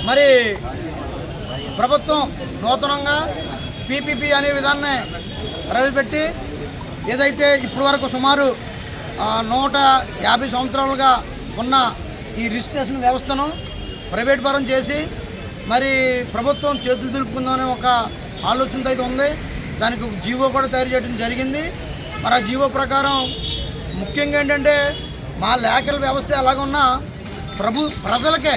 మరి ప్రభుత్వం నూతనంగా పీపీపీ అనే విధాన్ని ప్రవేశపెట్టి ఏదైతే ఇప్పటి వరకు సుమారు 150 సంవత్సరాలుగా ఉన్న ఈ రిజిస్ట్రేషన్ వ్యవస్థను ప్రైవేట్ పరం చేసి మరి ప్రభుత్వం చేతులు దులుపుకుందామనే ఒక ఆలోచనతో అయితే ఉంది. దానికి జీవో కూడా తయారు చేయడం జరిగింది. మరి ఆ జీవో ప్రకారం ముఖ్యంగా ఏంటంటే మా లేఖల వ్యవస్థ ఎలాగున్నా ప్రజలకే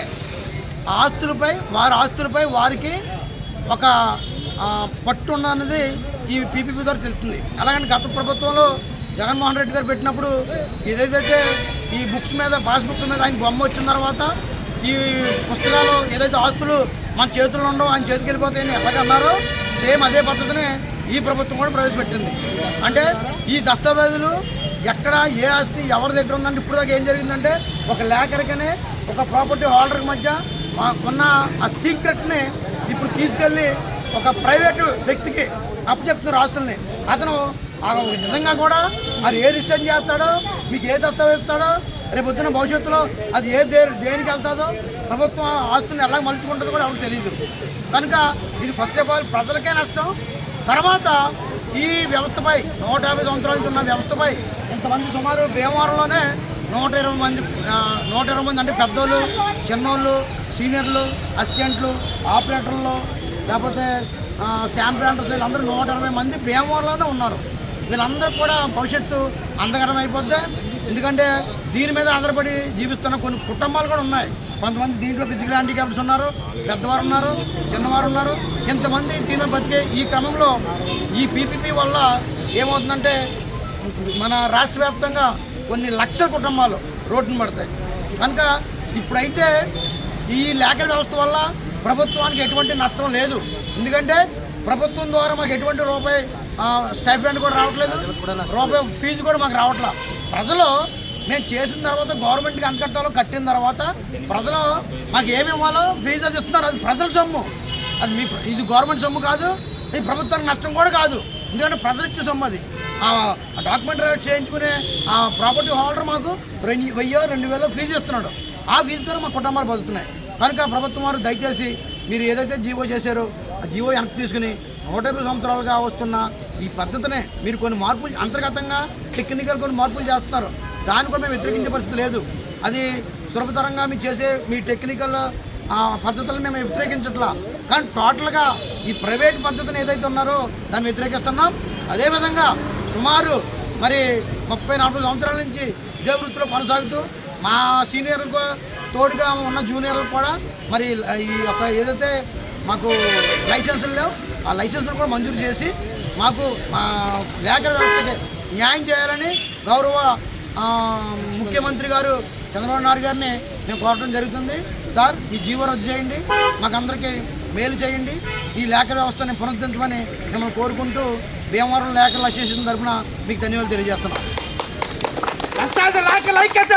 ఆస్తులపై వారికి ఒక పట్టు ఉన్నది ఈ పీపీపీ ద్వారా తెలుస్తుంది. అలాగని గత ప్రభుత్వంలో జగన్మోహన్ రెడ్డి గారు పెట్టినప్పుడు ఏదైతే ఈ బుక్స్ మీద పాస్బుక్ మీద ఆయన బొమ్మ వచ్చిన తర్వాత ఈ పుస్తకాలు ఏదైతే ఆస్తులు మన చేతుల్లో ఉండవు ఆయన చేతికి వెళ్ళిపోతాయని ఎలాగన్నారో సేమ్ అదే పద్ధతిని ఈ ప్రభుత్వం కూడా ప్రవేశపెట్టింది. అంటే ఈ దస్తావేజులు ఎక్కడ ఏ ఆస్తి ఎవరి దగ్గర ఉందంటే ఇప్పుడు దాకా ఏం జరిగిందంటే ఒక లేఖరికనే ఒక ప్రాపర్టీ హోల్డర్కి మధ్య ఉన్న ఆ సీక్రెట్ని ఇప్పుడు తీసుకెళ్ళి ఒక ప్రైవేటు వ్యక్తికి అప్పచెప్తున్నారు ఆస్తుల్ని. అతను నిజంగా కూడా మరి ఏ రిజిస్ట్రేషన్ చేస్తాడో మీకు ఏ దస్తావేజ్ ఇస్తాడో రేపు పొద్దున్న భవిష్యత్తులో అది దేనికి వెళ్తాదో ప్రభుత్వం ఆస్తుని ఎలా మలుచుకుంటుందో కూడా ఎవరికి తెలియదు. కనుక ఇది ఫస్ట్ ఆఫ్ ఆల్ ప్రజలకే నష్టం. తర్వాత ఈ వ్యవస్థపై 150 సంవత్సరాల నుంచి ఉన్న వ్యవస్థపై ఇంతమంది సుమారు భీమవరంలోనే 120 మంది అంటే పెద్దోళ్ళు, చిన్నోళ్ళు, సీనియర్లు, అసిస్టెంట్లు, ఆపరేటర్లు, లేకపోతే స్టాంప్ ప్రింటర్స్ వీళ్ళందరూ 120 మంది భీమవరంలోనే ఉన్నారు. వీళ్ళందరూ కూడా భవిష్యత్తు అంధకరం అయిపోద్ది. ఎందుకంటే దీని మీద ఆధారపడి జీవిస్తున్న కొన్ని కుటుంబాలు కూడా ఉన్నాయి. కొంతమంది దీంట్లో ఫిజికల్ హ్యాండిక్యాప్స్ ఉన్నారు, పెద్దవారు ఉన్నారు, చిన్నవారు ఉన్నారు. ఇంతమంది దీని బతికే ఈ క్రమంలో ఈ పీపీపీ వల్ల ఏమవుతుందంటే మన రాష్ట్ర వ్యాప్తంగా కొన్ని లక్షల కుటుంబాలు రోడ్డున పడతాయి. కనుక ఇప్పుడైతే ఈ లేఖల వ్యవస్థ వల్ల ప్రభుత్వానికి ఎటువంటి నష్టం లేదు. ఎందుకంటే ప్రభుత్వం ద్వారా మాకు ఎటువంటి రూపాయి స్టైఫండ్ కూడా రావట్లేదు, రూపాయి ఫీజు కూడా మాకు రావట్లేదు. ప్రజలు మేము చేసిన తర్వాత గవర్నమెంట్కి ఎంత కట్టాలో కట్టిన తర్వాత ప్రజలు మాకు ఏమి ఇవ్వాలో ఫీజు అది ఇస్తున్నారు. అది ప్రజల సొమ్ము, అది ఇది గవర్నమెంట్ సొమ్ము కాదు, ఇది ప్రభుత్వానికి నష్టం కూడా కాదు. ఎందుకంటే ప్రజలు ఇచ్చే సొమ్ము అది. ఆ డాక్యుమెంట్ చేయించుకునే ఆ ప్రాపర్టీ హోల్డర్ మాకు 1000-2000 ఫీజు ఇస్తున్నాడు. ఆ ఫీజుతో మా కుటుంబాలు బతుకుతున్నాయి. కనుక ప్రభుత్వం వారు దయచేసి మీరు ఏదైతే జీవో చేశారో ఆ జీవో వెనక్కి తీసుకుని 150 సంవత్సరాలుగా వస్తున్న ఈ పద్ధతినే మీరు కొన్ని మార్పులు అంతర్గతంగా టెక్నికల్ కొన్ని మార్పులు చేస్తున్నారు. దాన్ని కూడా మేము వ్యతిరేకించే పరిస్థితి లేదు. అది సులభతరంగా మీరు చేసే మీ టెక్నికల్ పద్ధతులను మేము వ్యతిరేకించట్లా. కానీ టోటల్గా ఈ ప్రైవేట్ పద్ధతిని ఏదైతే ఉన్నారో దాన్ని వ్యతిరేకిస్తున్నాం. అదేవిధంగా సుమారు మరి 30-40 సంవత్సరాల నుంచి ఇదే వృత్తిలో కొనసాగుతూ మా సీనియర్లకు తోడుగా ఉన్న జూనియర్లకు కూడా మరి ఈ యొక్క ఏదైతే మాకు లైసెన్సులు లేవు ఆ లైసెన్సులు కూడా మంజూరు చేసి మాకు లేఖల వ్యవస్థకి న్యాయం చేయాలని గౌరవ ముఖ్యమంత్రి గారు చంద్రబాబు నాయుడు గారిని మేము కోరడం జరుగుతుంది. సార్ ఈ జీవో రద్దు చేయండి, మాకందరికీ మేలు చేయండి, ఈ లేఖల వ్యవస్థని పునరుద్ధరించమని మిమ్మల్ని కోరుకుంటూ భీమవరం లేఖల అసోసియేషన్ తరఫున మీకు ధన్యవాదాలు తెలియజేస్తున్నాం. ఐక్యత